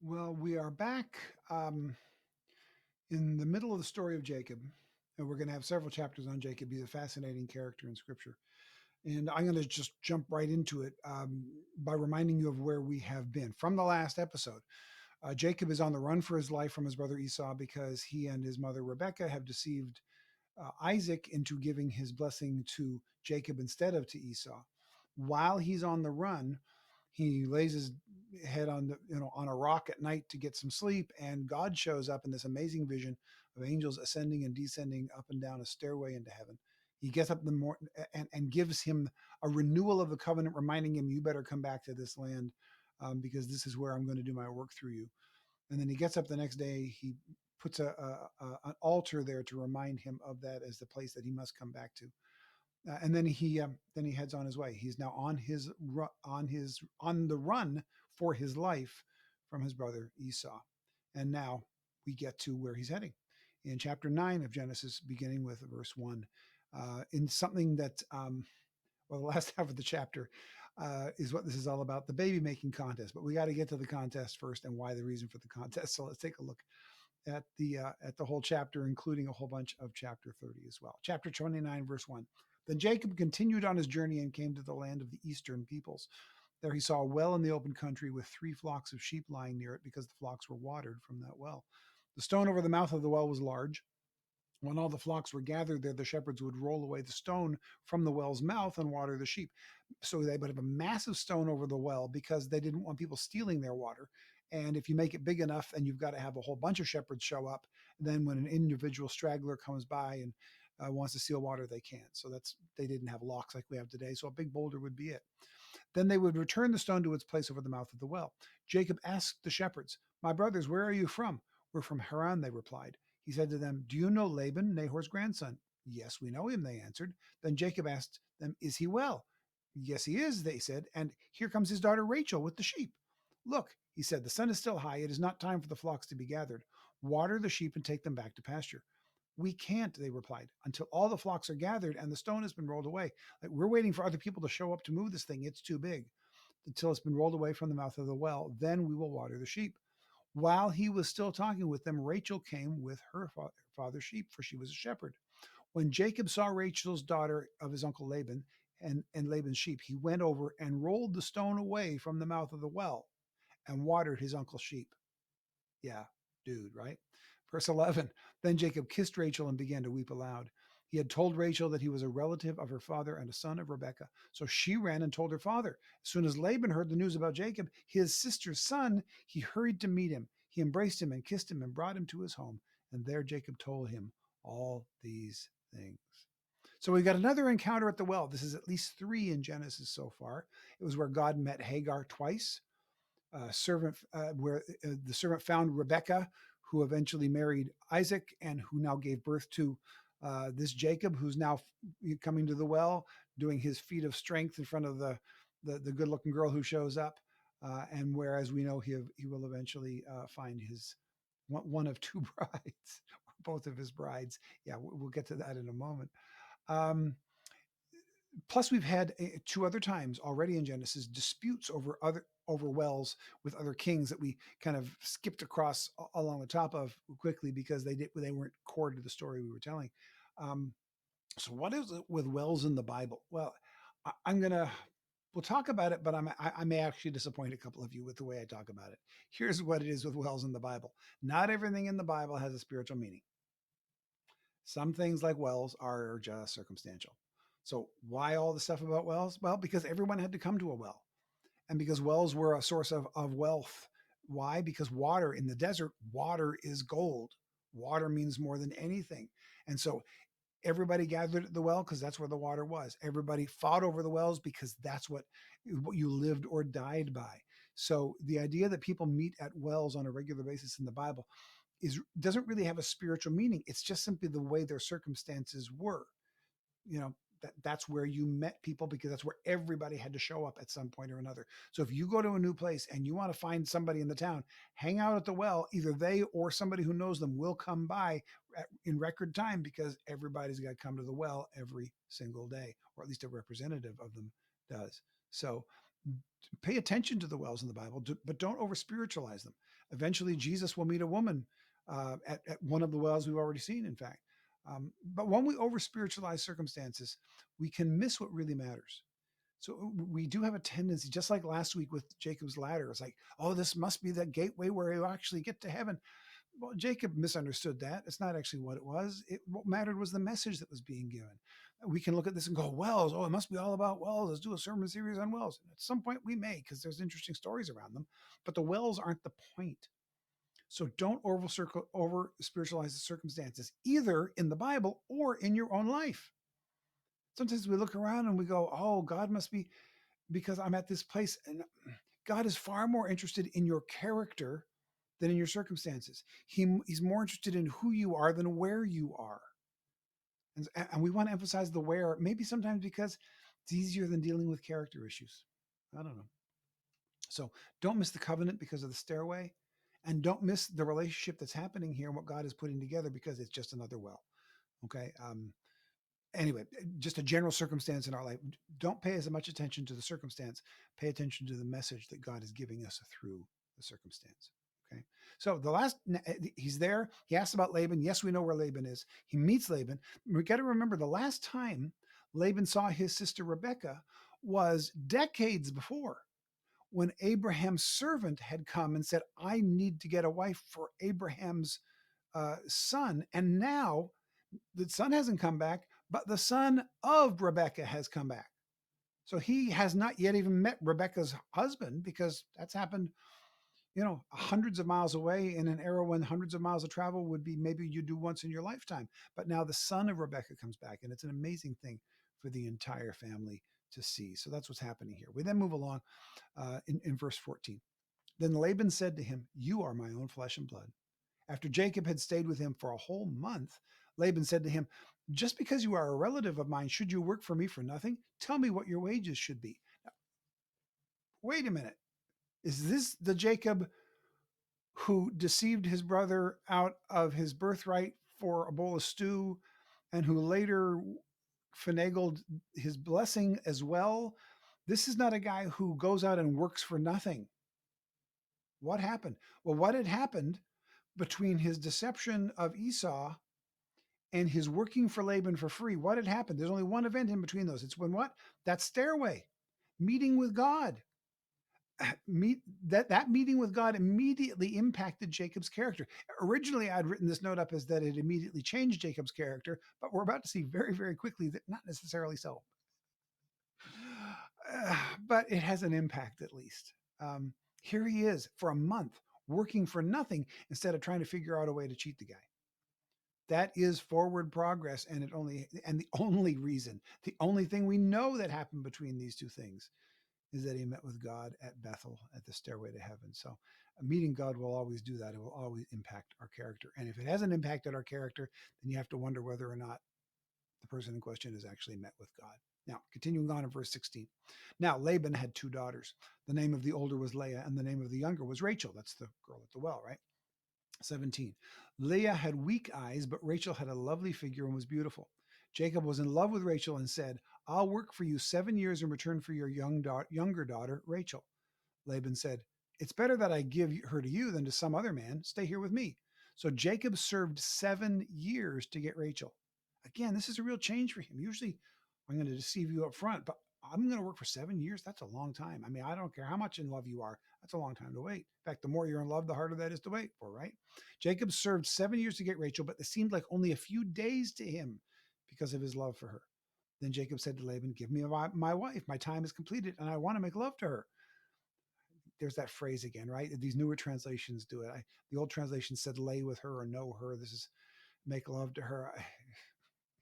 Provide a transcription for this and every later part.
Well, we are back in the middle of the story of Jacob, and we're going to have several chapters on Jacob. He's a fascinating character in Scripture. And I'm going to just jump right into it by reminding you of where we have been. From the last episode, Jacob is on the run for his life from his brother Esau because he and his mother Rebekah have deceived Isaac into giving his blessing to Jacob instead of to Esau. While he's on the run, he lays his head on on a rock at night to get some sleep, and God shows up in this amazing vision of angels ascending and descending up and down a stairway into heaven. He gets up in the morning and gives him a renewal of the covenant, reminding him, "You better come back to this land because this is where I'm going to do my work through you." And then he gets up the next day. He puts an altar there to remind him of that as the place that he must come back to. And then he heads on his way. He's now on the run for his life from his brother Esau. And now we get to where he's heading in chapter 9 of Genesis, beginning with verse 1, in something that well, the last half of the chapter is what this is all about, the baby making contest. But we got to get to the contest first and why the reason for the contest. So let's take a look at the whole chapter, including a whole bunch of chapter 30 as well. Chapter 29, verse 1. Then Jacob continued on his journey and came to the land of the eastern peoples. There he saw a well in the open country with 3 flocks of sheep lying near it because the flocks were watered from that well. The stone over the mouth of the well was large. When all the flocks were gathered there, the shepherds would roll away the stone from the well's mouth and water the sheep. So they would have a massive stone over the well because they didn't want people stealing their water. And if you make it big enough and you've got to have a whole bunch of shepherds show up, then when an individual straggler comes by and wants to steal water, they can't. So they didn't have locks like we have today. So a big boulder would be it. Then they would return the stone to its place over the mouth of the well. Jacob asked the shepherds, "My brothers, where are you from?" "We're from Haran," they replied. He said to them, "Do you know Laban, Nahor's grandson?" "Yes, we know him," they answered. Then Jacob asked them, "Is he well?" "Yes, he is," they said. "And here comes his daughter Rachel with the sheep." "Look," he said, "the sun is still high. It is not time for the flocks to be gathered. Water the sheep and take them back to pasture." "We can't," they replied, "until all the flocks are gathered and the stone has been rolled away. Like, we're waiting for other people to show up to move this thing. It's too big. Until it's been rolled away from the mouth of the well, then we will water the sheep." While he was still talking with them, Rachel came with her father's sheep, for she was a shepherd. When Jacob saw Rachel's daughter of his uncle Laban and Laban's sheep, he went over and rolled the stone away from the mouth of the well and watered his uncle's sheep. Yeah, dude, right? Verse 11. Then Jacob kissed Rachel and began to weep aloud. He had told Rachel that he was a relative of her father and a son of Rebekah. So she ran and told her father. As soon as Laban heard the news about Jacob, his sister's son, he hurried to meet him. He embraced him and kissed him and brought him to his home. And there Jacob told him all these things. So we've got another encounter at the well. This is at least 3 in Genesis so far. It was where God met Hagar twice. Servant, where the servant found Rebekah, who eventually married Isaac and who now gave birth to this Jacob, who's now coming to the well, doing his feat of strength in front of the good looking girl who shows up. And whereas we know he will eventually find his one of 2 brides, both of his brides. Yeah, we'll get to that in a moment. Um, Plus, we've had 2 other times already in Genesis disputes over wells with other kings that we kind of skipped across along the top of quickly because they weren't core to the story we were telling. Um, so, what is it with wells in the Bible? Well, I'm gonna we'll talk about it, but I may actually disappoint a couple of you with the way I talk about it. Here's what it is with wells in the Bible. Not everything in the Bible has a spiritual meaning. Some things like wells are just circumstantial. So why all the stuff about wells? Well, because everyone had to come to a well. And because wells were a source of wealth. Why? Because water in the desert, water is gold. Water means more than anything. And so everybody gathered at the well because that's where the water was. Everybody fought over the wells because that's what you lived or died by. So the idea that people meet at wells on a regular basis in the Bible is doesn't really have a spiritual meaning. It's just simply the way their circumstances were. You know, that's where you met people because that's where everybody had to show up at some point or another. So if you go to a new place and you want to find somebody in the town, hang out at the well. Either they or somebody who knows them will come by in record time because everybody's got to come to the well every single day, or at least a representative of them does. So Pay attention to the wells in the Bible, but don't over spiritualize them. Eventually, Jesus will meet a woman at one of the wells we've already seen, in fact. But when we over spiritualize circumstances, we can miss what really matters. So we do have a tendency, just like last week with Jacob's ladder. It's like, oh, this must be the gateway where you actually get to heaven. Well, Jacob misunderstood that. It's not actually what it was. What mattered was the message that was being given. We can look at this and go, wells. Oh, it must be all about wells. Let's do a sermon series on wells. And at some point we may, because there's interesting stories around them. But the wells aren't the point. So don't over spiritualize the circumstances, either in the Bible or in your own life. Sometimes we look around and we go, oh, God must be because I'm at this place. And God is far more interested in your character than in your circumstances. He's more interested in who you are than where you are. And we want to emphasize the where, maybe sometimes because it's easier than dealing with character issues. I don't know. So don't miss the covenant because of the stairway. And don't miss the relationship that's happening here and what God is putting together because it's just another well. Okay. Anyway, just a general circumstance in our life. Don't pay as much attention to the circumstance. Pay attention to the message that God is giving us through the circumstance. Okay. So the last, he's there. He asks about Laban. Yes, we know where Laban is. He meets Laban. We got to remember the last time Laban saw his sister Rebecca was decades before, when Abraham's servant had come and said, I need to get a wife for Abraham's son. And now the son hasn't come back, but the son of Rebecca has come back. So he has not yet even met Rebecca's husband because that's happened, hundreds of miles away in an era when hundreds of miles of travel would be maybe you do once in your lifetime. But now the son of Rebecca comes back, and it's an amazing thing for the entire family to see. So that's what's happening here. We then move along in verse 14. Then Laban said to him, You are my own flesh and blood. After Jacob had stayed with him for a whole month, Laban said to him, Just because you are a relative of mine, should you work for me for nothing? Tell me what your wages should be. Now, wait a minute. Is this the Jacob who deceived his brother out of his birthright for a bowl of stew and who later finagled his blessing as well? This is not a guy who goes out and works for nothing. What happened? Well, what had happened between his deception of Esau and his working for Laban for free? What had happened? There's only one event in between those. It's when what? That stairway, meeting with God. That meeting with God immediately impacted Jacob's character. Originally, I'd written this note up as that it immediately changed Jacob's character, but we're about to see very, very quickly that not necessarily so. But it has an impact at least. Here he is for a month working for nothing instead of trying to figure out a way to cheat the guy. That is forward progress, and the only reason, the only thing we know that happened between these two things is that he met with God at Bethel at the stairway to heaven. So meeting God will always do that. It will always impact our character. And if it hasn't impacted our character, then you have to wonder whether or not the person in question has actually met with God. Now, continuing on in verse 16. Now, Laban had two daughters. The name of the older was Leah, and the name of the younger was Rachel. That's the girl at the well, right? 17. Leah had weak eyes, but Rachel had a lovely figure and was beautiful. Jacob was in love with Rachel and said, I'll work for you 7 years in return for your younger daughter, Rachel. Laban said, It's better that I give her to you than to some other man. Stay here with me. So Jacob served 7 years to get Rachel. Again, this is a real change for him. Usually, I'm going to deceive you up front, but I'm going to work for 7 years. That's a long time. I mean, I don't care how much in love you are. That's a long time to wait. In fact, the more you're in love, the harder that is to wait for, right? Jacob served 7 years to get Rachel, but it seemed like only a few days to him because of his love for her. Then Jacob said to Laban, Give me my wife. My time is completed, and I want to make love to her. There's that phrase again, right? These newer translations do it. The old translation said lay with her or know her. This is make love to her.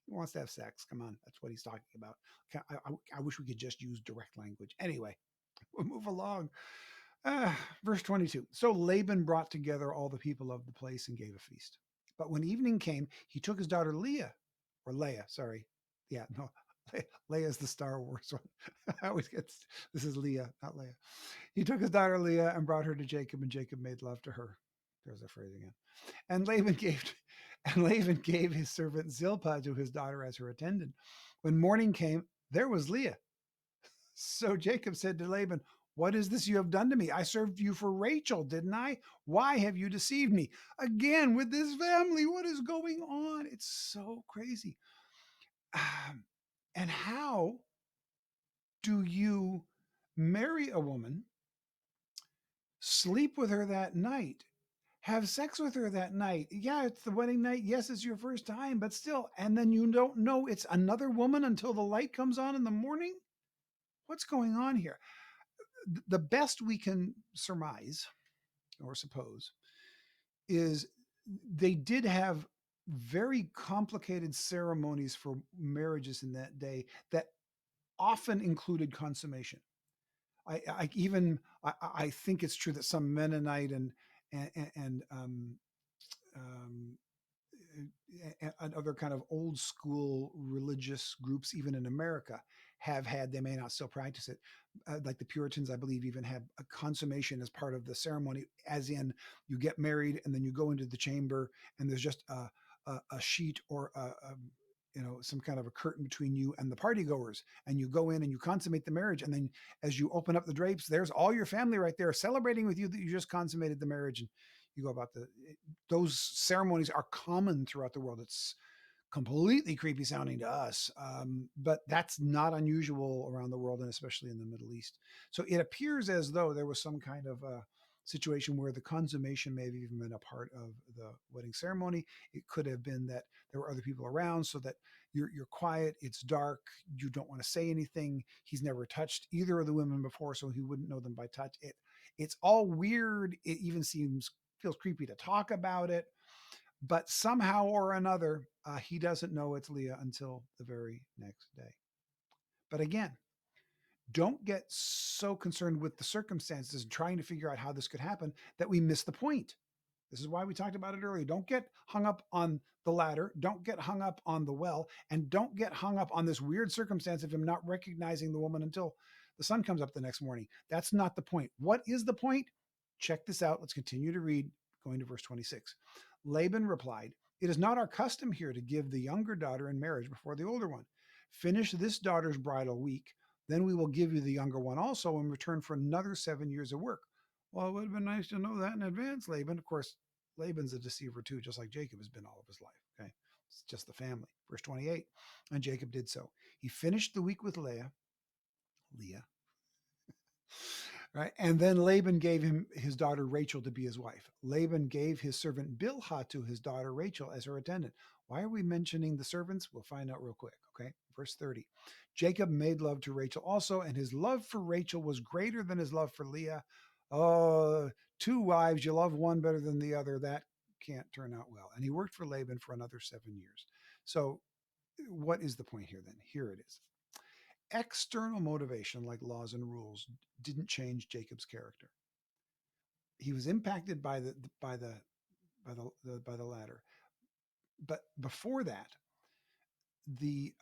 He wants to have sex. Come on. That's what he's talking about. I wish we could just use direct language. Anyway, we'll move along. Verse 22. So Laban brought together all the people of the place and gave a feast. But when evening came, he took his daughter Leah, sorry. Yeah, no, Leia's the Star Wars one. I always get, this is Leah, not Leah. He took his daughter Leah and brought her to Jacob, and Jacob made love to her. There's a phrase again. And Laban gave his servant Zilpah to his daughter as her attendant. When morning came, there was Leah. So Jacob said to Laban, "What is this you have done to me? I served you for Rachel, didn't I? Why have you deceived me? Again with this family, what is going on? It's so crazy." Um, and how do you marry a woman, sleep with her that night, have sex with her that night? Yeah, it's the wedding night. Yes, it's your first time, but still. And then you don't know it's another woman until the light comes on in the morning? What's going on here? The best we can surmise or suppose is they did have very complicated ceremonies for marriages in that day that often included consummation. I even I think it's true that some Mennonite and um, and other kind of old school religious groups, even in America, have had. They may not still practice it. Like the Puritans, I believe, even had a consummation as part of the ceremony, as in you get married and then you go into the chamber and there's just a sheet or some kind of a curtain between you and the party goers, and you go in and you consummate the marriage, and then as you open up the drapes, there's all your family right there celebrating with you that you just consummated the marriage, and you go about the those ceremonies are common throughout the world. It's completely creepy sounding to us, but that's not unusual around the world, and especially in the Middle East. So it appears as though there was some kind of a situation where the consummation may have even been a part of the wedding ceremony. It could have been that there were other people around, so that you're quiet, it's dark, you don't want to say anything. He's never touched either of the women before, so he wouldn't know them by touch. It's all weird. It even seems feels creepy to talk about it, but somehow or another, he doesn't know it's Leah until the very next day. But again, don't get so concerned with the circumstances and trying to figure out how this could happen that we miss the point. This is why we talked about it earlier. Don't get hung up on the ladder. Don't get hung up on the well. And don't get hung up on this weird circumstance of him not recognizing the woman until the sun comes up the next morning. That's not the point. What is the point? Check this out. Let's continue to read, going to verse 26. Laban replied, "It is not our custom here to give the younger daughter in marriage before the older one. Finish this daughter's bridal week. Then we will give you the younger one also in return for another 7 years of work." Well, it would have been nice to know that in advance, Laban. Of course, Laban's a deceiver too, just like Jacob has been all of his life. Okay. It's just the family. Verse 28. And Jacob did so. He finished the week with Leah, right? And then Laban gave him his daughter Rachel to be his wife. Laban gave his servant Bilhah to his daughter Rachel as her attendant. Why are we mentioning the servants? We'll find out real quick. Okay. Verse 30. Jacob made love to Rachel also, and his love for Rachel was greater than his love for Leah. Oh, two wives, you love one better than the other. That can't turn out well. And he worked for Laban for another 7 years. So, what is the point here then? Here it is. External motivation, like laws and rules, didn't change Jacob's character. He was impacted by the latter, but before that, the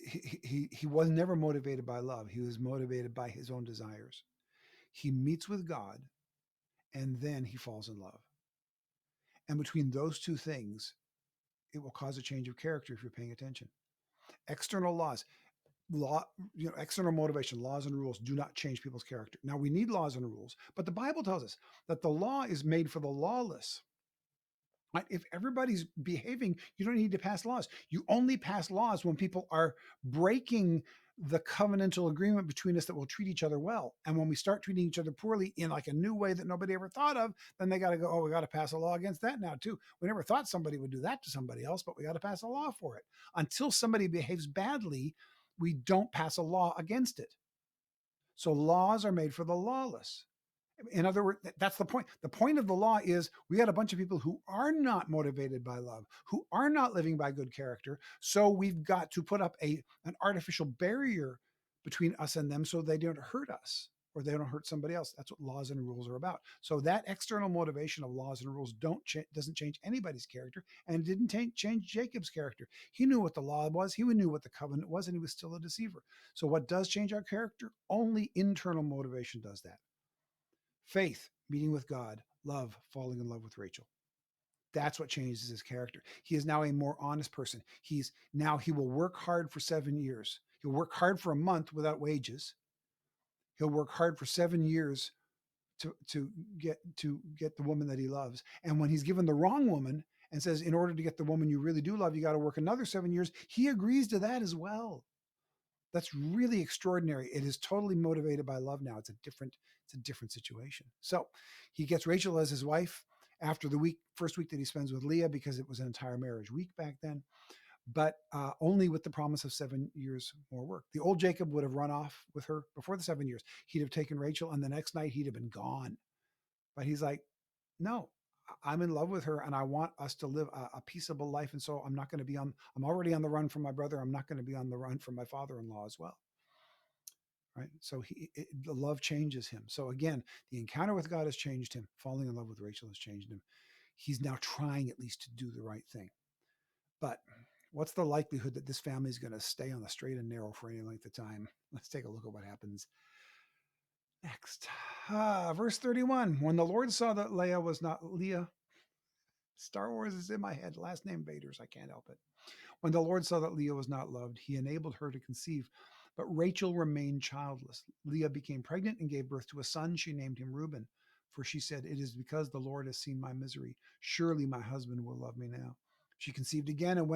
he was never motivated by love. He was motivated by his own desires. He meets with God, and then he falls in love. And between those two things, it will cause a change of character if you're paying attention. External laws, law, external motivation, laws and rules do not change people's character. Now we need laws and rules, but the Bible tells us that the law is made for the lawless. Right? If everybody's behaving, you don't need to pass laws. You only pass laws when people are breaking the covenantal agreement between us that we'll treat each other well. And when we start treating each other poorly in like a new way that nobody ever thought of, then they got to go, oh, we got to pass a law against that now too. We never thought somebody would do that to somebody else, but we got to pass a law for it. Until somebody behaves badly, we don't pass a law against it. So laws are made for the lawless. In other words, that's the point. The point of the law is we got a bunch of people who are not motivated by love, who are not living by good character. So we've got to put up an artificial barrier between us and them so they don't hurt us or they don't hurt somebody else. That's what laws and rules are about. So that external motivation of laws and rules doesn't change anybody's character, and it didn't change Jacob's character. He knew what the law was, he knew what the covenant was, and he was still a deceiver. So what does change our character? Only internal motivation does that. Faith, meeting with God; love, falling in love with Rachel. That's what changes his character. He is now a more honest person. He will work hard for 7 years. He'll work hard for a month without wages. He'll work hard for 7 years to get the woman that he loves. And when he's given the wrong woman and says, in order to get the woman you really do love, you got to work another 7 years, he agrees to that as well. That's really extraordinary. It is totally motivated by love now. It's a different situation. So he gets Rachel as his wife after the first week that he spends with Leah, because it was an entire marriage week back then, but only with the promise of 7 years more work. The old Jacob would have run off with her before the 7 years. He'd have taken Rachel, and the next night he'd have been gone. But he's like, no, I'm in love with her, and I want us to live a peaceable life. And so I'm not going to be I'm already on the run from my brother. I'm not going to be on the run from my father in law as well. Right. So the love changes him. So again, the encounter with God has changed him. Falling in love with Rachel has changed him. He's now trying at least to do the right thing. But what's the likelihood that this family is going to stay on the straight and narrow for any length of time? Let's take a look at what happens next. Verse 31. When the Lord saw that Leah, Star Wars is in my head, last name Vaters, I can't help it. When the Lord saw that Leah was not loved, he enabled her to conceive. But Rachel remained childless. Leah became pregnant and gave birth to a son. She named him Reuben, for she said, "It is because the Lord has seen my misery. Surely my husband will love me now." She conceived again, and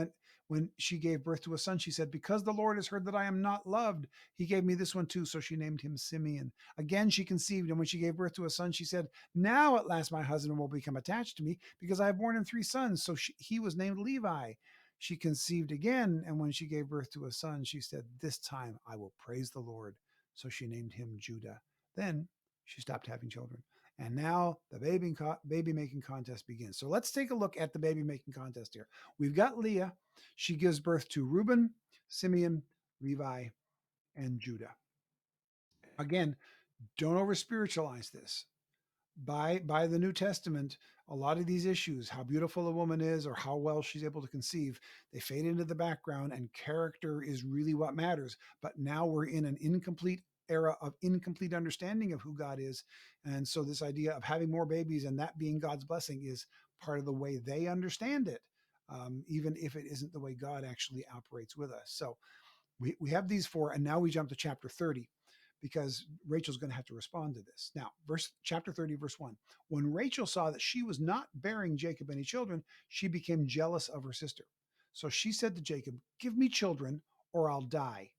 when she gave birth to a son, she said, "Because the Lord has heard that I am not loved, he gave me this one too." So she named him Simeon. Again she conceived, and when she gave birth to a son, she said, "Now at last my husband will become attached to me, because I have borne him 3 sons." So he was named Levi. She conceived again, and when she gave birth to a son, she said, "This time I will praise the Lord." So she named him Judah. Then she stopped having children. And now the baby making contest begins. So let's take a look at the baby making contest here. We've got Leah. She gives birth to Reuben, Simeon, Levi, and Judah. Again, don't over spiritualize this. By the New Testament, a lot of these issues, how beautiful a woman is or how well she's able to conceive, they fade into the background, and character is really what matters. But now we're in an incomplete era of incomplete understanding of who God is. And so this idea of having more babies and that being God's blessing is part of the way they understand it, even if it isn't the way God actually operates with us. So we have these four, and now we jump to chapter 30, because Rachel's going to have to respond to this. Now, chapter 30, verse 1. When Rachel saw that she was not bearing Jacob any children, she became jealous of her sister. So she said to Jacob, "Give me children, or I'll die."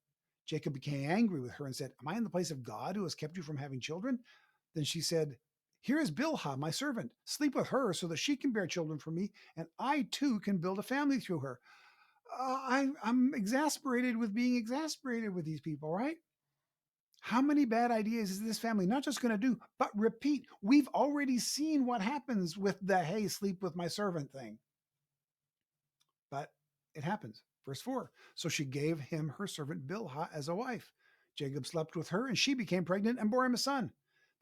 Jacob became angry with her and said, "Am I in the place of God who has kept you from having children?" Then she said, "Here is Bilhah, my servant. Sleep with her so that she can bear children for me, and I too can build a family through her." I'm exasperated with being exasperated with these people, right? How many bad ideas is this family not just going to do, but repeat? We've already seen what happens with the "hey, sleep with my servant" thing, but it happens. Verse 4. So she gave him her servant Bilhah as a wife. Jacob slept with her, and she became pregnant and bore him a son.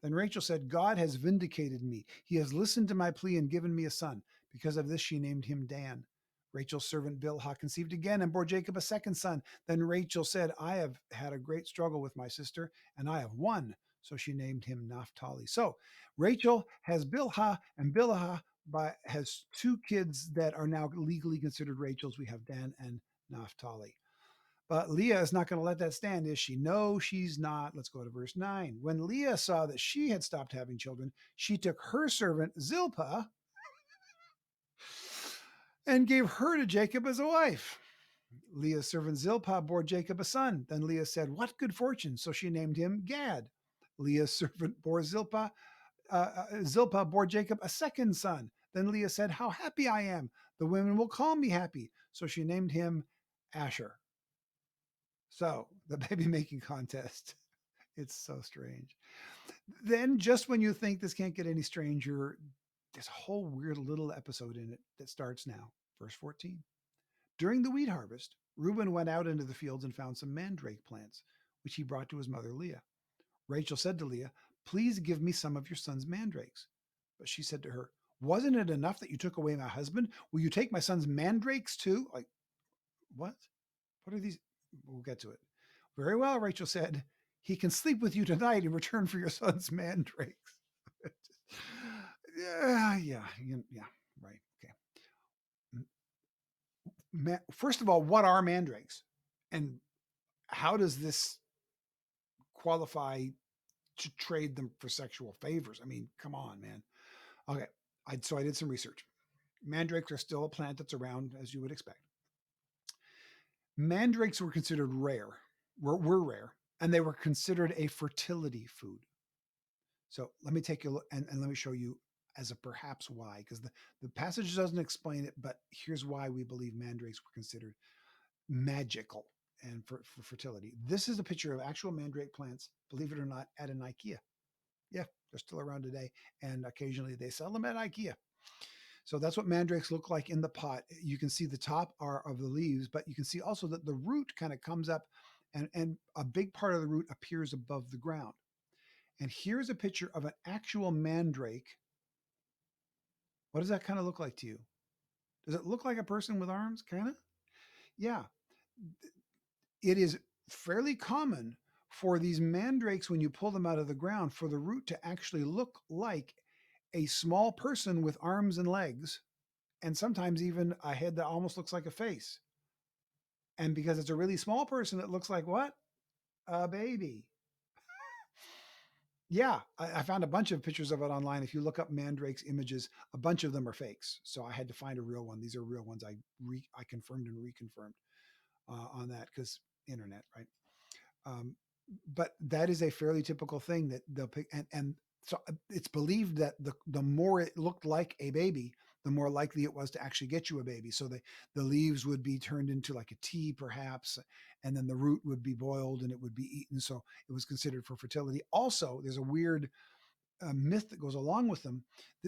Then Rachel said, "God has vindicated me. He has listened to my plea and given me a son." Because of this, she named him Dan. Rachel's servant Bilhah conceived again and bore Jacob a second son. Then Rachel said, "I have had a great struggle with my sister, and I have won." So she named him Naphtali. So Rachel has Bilhah, and Bilhah has two kids that are now legally considered Rachel's. We have Dan and Naphtali. But Leah is not going to let that stand, is she? No, she's not. Let's go to verse 9. When Leah saw that she had stopped having children, she took her servant Zilpah and gave her to Jacob as a wife. Leah's servant Zilpah bore Jacob a son. Then Leah said, "What good fortune!" So she named him Gad. Leah's servant bore Zilpah bore Jacob a second son. Then Leah said, "How happy I am! The women will call me happy." So she named him Asher. So the baby making contest. It's so strange. Then, just when you think this can't get any stranger, there's a whole weird little episode in it that starts now. Verse 14. During the wheat harvest, Reuben went out into the fields and found some mandrake plants, which he brought to his mother Leah. Rachel said to Leah, "Please give me some of your son's mandrakes." But she said to her, "Wasn't it enough that you took away my husband? Will you take my son's mandrakes too?" Like, what? What are these? We'll get to it. "Very well," Rachel said. "He can sleep with you tonight in return for your son's mandrakes." Yeah, right. Okay. First of all, what are mandrakes? And how does this qualify to trade them for sexual favors? I mean, come on, man. Okay. So I did some research. Mandrakes are still a plant that's around, as you would expect. Mandrakes were considered rare, were rare, and they were considered a fertility food. So let me take a look and let me show you as a perhaps why, because the passage doesn't explain it, but here's why we believe mandrakes were considered magical and for fertility. This is a picture of actual mandrake plants, believe it or not, at an IKEA. Yeah, they're still around today, and occasionally they sell them at IKEA. So that's what mandrakes look like in the pot. You can see the top are of the leaves, but you can see also that the root kind of comes up and a big part of the root appears above the ground. And here's a picture of an actual mandrake. What does that kind of look like to you? Does it look like a person with arms? Kind of? Yeah. It is fairly common for these mandrakes, when you pull them out of the ground, for the root to actually look like a small person with arms and legs, and sometimes even a head that almost looks like a face. And because it's a really small person, it looks like what? A baby. Yeah, I found a bunch of pictures of it online. If you look up mandrakes images, a bunch of them are fakes. So I had to find a real one. These are real ones. I confirmed and reconfirmed on that because internet, right? Um, but that is a fairly typical thing that they'll pick, and so it's believed that the more it looked like a baby, the more likely it was to actually get you a baby. So the leaves would be turned into like a tea, perhaps, and then the root would be boiled and it would be eaten. So it was considered for fertility. Also, there's a weird myth that goes along with them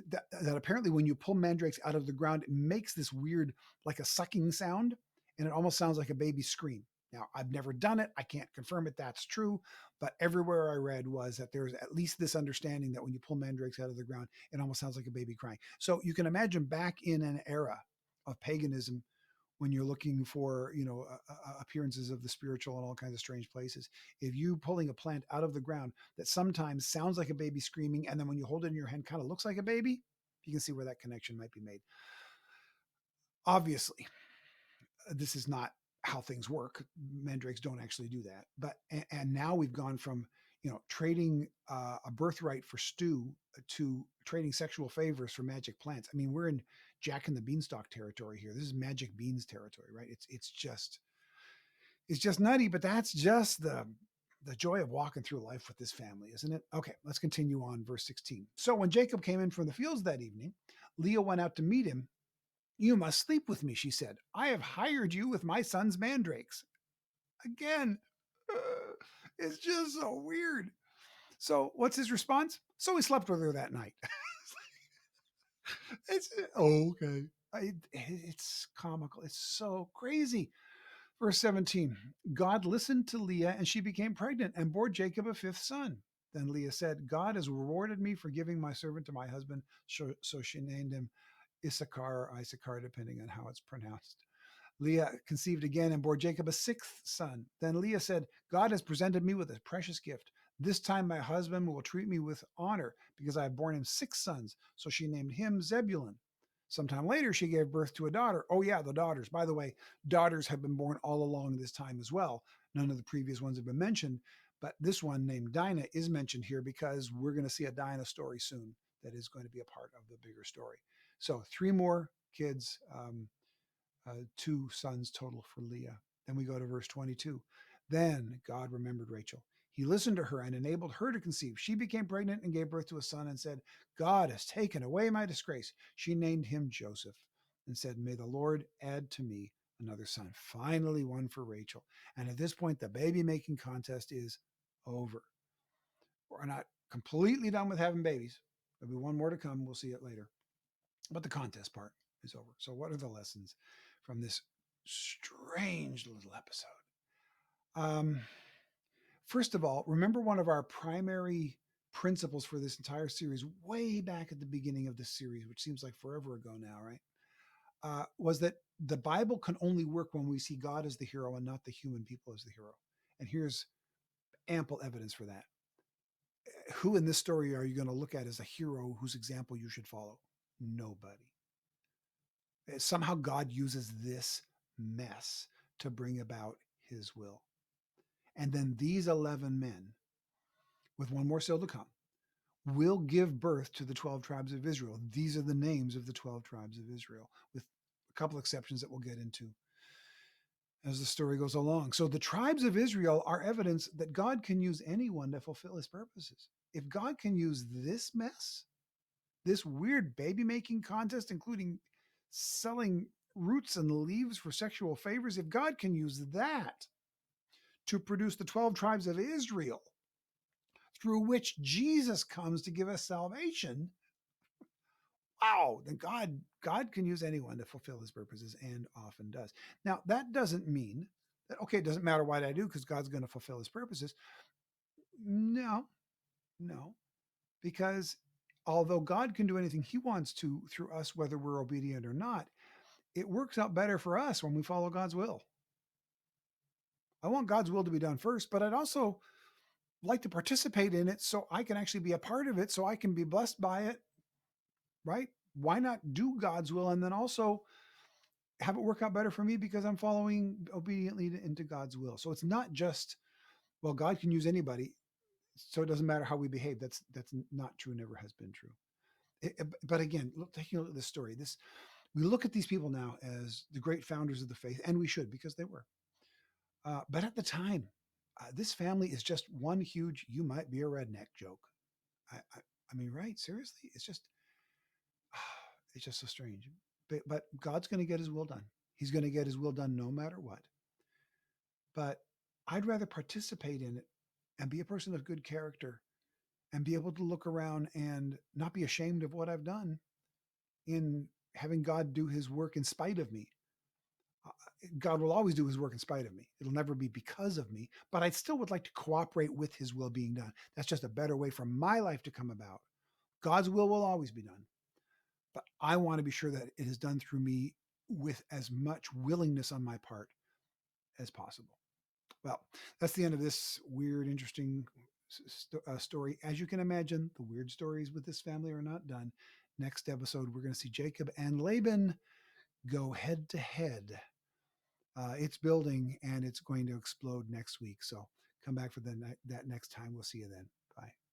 that apparently when you pull mandrakes out of the ground, it makes this weird, like a sucking sound, and it almost sounds like a baby scream. Now, I've never done it. I can't confirm it. That's true. But everywhere I read was that there's at least this understanding that when you pull mandrakes out of the ground, it almost sounds like a baby crying. So you can imagine back in an era of paganism, when you're looking for appearances of the spiritual in all kinds of strange places, if you pulling a plant out of the ground that sometimes sounds like a baby screaming, and then when you hold it in your hand kind of looks like a baby, you can see where that connection might be made. Obviously, this is not how things work. Mandrakes don't actually do that. But and now we've gone from trading a birthright for stew to trading sexual favors for magic plants. I mean, we're in Jack and the Beanstalk territory here. This is magic beans territory, right? It's just nutty. But that's just the joy of walking through life with this family, isn't it? Okay, let's continue on. Verse 16. So when Jacob came in from the fields that evening, Leah went out to meet him. You must sleep with me, she said. I have hired you with my son's mandrakes. Again, it's just so weird. So, what's his response? So he slept with her that night. It's okay. It's comical. It's so crazy. Verse 17. God listened to Leah, and she became pregnant and bore Jacob a fifth son. Then Leah said, God has rewarded me for giving my servant to my husband. So she named him Issachar or Issachar, depending on how it's pronounced. Leah conceived again and bore Jacob a sixth son. Then Leah said, God has presented me with a precious gift. This time my husband will treat me with honor because I have borne him six sons. So she named him Zebulun. Sometime later, she gave birth to a daughter. Oh, yeah, the daughters. By the way, daughters have been born all along this time as well. None of the previous ones have been mentioned, but this one named Dinah is mentioned here because we're going to see a Dinah story soon that is going to be a part of the bigger story. So, three more kids. Two sons total for Leah. Then we go to verse 22. Then God remembered Rachel. He listened to her and enabled her to conceive. She became pregnant and gave birth to a son and said, God has taken away my disgrace. She named him Joseph and said, May the Lord add to me another son. Finally, one for Rachel. And at this point, the baby making contest is over. We're not completely done with having babies. There'll be one more to come. We'll see it later. But the contest part is over. So, what are the lessons from this strange little episode? Um, First of all, remember one of our primary principles for this entire series, way back at the beginning of this series, which seems like forever ago now, right? Was that the Bible can only work when we see God as the hero and not the human people as the hero. And here's ample evidence for that. Who in this story are you going to look at as a hero whose example you should follow? Nobody. Somehow God uses this mess to bring about his will. And then these 11 men, with one more still to come, will give birth to the 12 tribes of Israel. These are the names of the 12 tribes of Israel, with a couple exceptions that we'll get into as the story goes along. So the tribes of Israel are evidence that God can use anyone to fulfill his purposes. If God can use this mess, this weird baby making contest, including selling roots and leaves for sexual favors, if God can use that to produce the 12 tribes of Israel, through which Jesus comes to give us salvation, wow, then God can use anyone to fulfill his purposes and often does. Now, that doesn't mean that, okay, it doesn't matter what I do because God's going to fulfill his purposes. No, no, because although God can do anything he wants to through us, whether we're obedient or not, it works out better for us when we follow God's will. I want God's will to be done first, but I'd also like to participate in it so I can actually be a part of it, so I can be blessed by it, right? Why not do God's will and then also have it work out better for me because I'm following obediently into God's will? So it's not just, well, God can use anybody, so it doesn't matter how we behave. That's not true. Never has been true. But again, taking a look at this story, we look at these people now as the great founders of the faith, and we should because they were. But at the time, this family is just one huge "you might be a redneck" joke. I mean, right? Seriously, it's just so strange. But God's going to get his will done. He's going to get his will done no matter what. But I'd rather participate in it and be a person of good character and be able to look around and not be ashamed of what I've done in having God do his work in spite of me. Uh, God will always do his work in spite of me. It'll never be because of me, but I still would like to cooperate with his will being done. That's just a better way for my life to come about. God's will always be done, but I want to be sure that it is done through me with as much willingness on my part as possible. Well, that's the end of this weird, interesting story. As you can imagine, the weird stories with this family are not done. Next episode, we're going to see Jacob and Laban go head to head. It's building and it's going to explode next week. So come back for that next time. We'll see you then. Bye.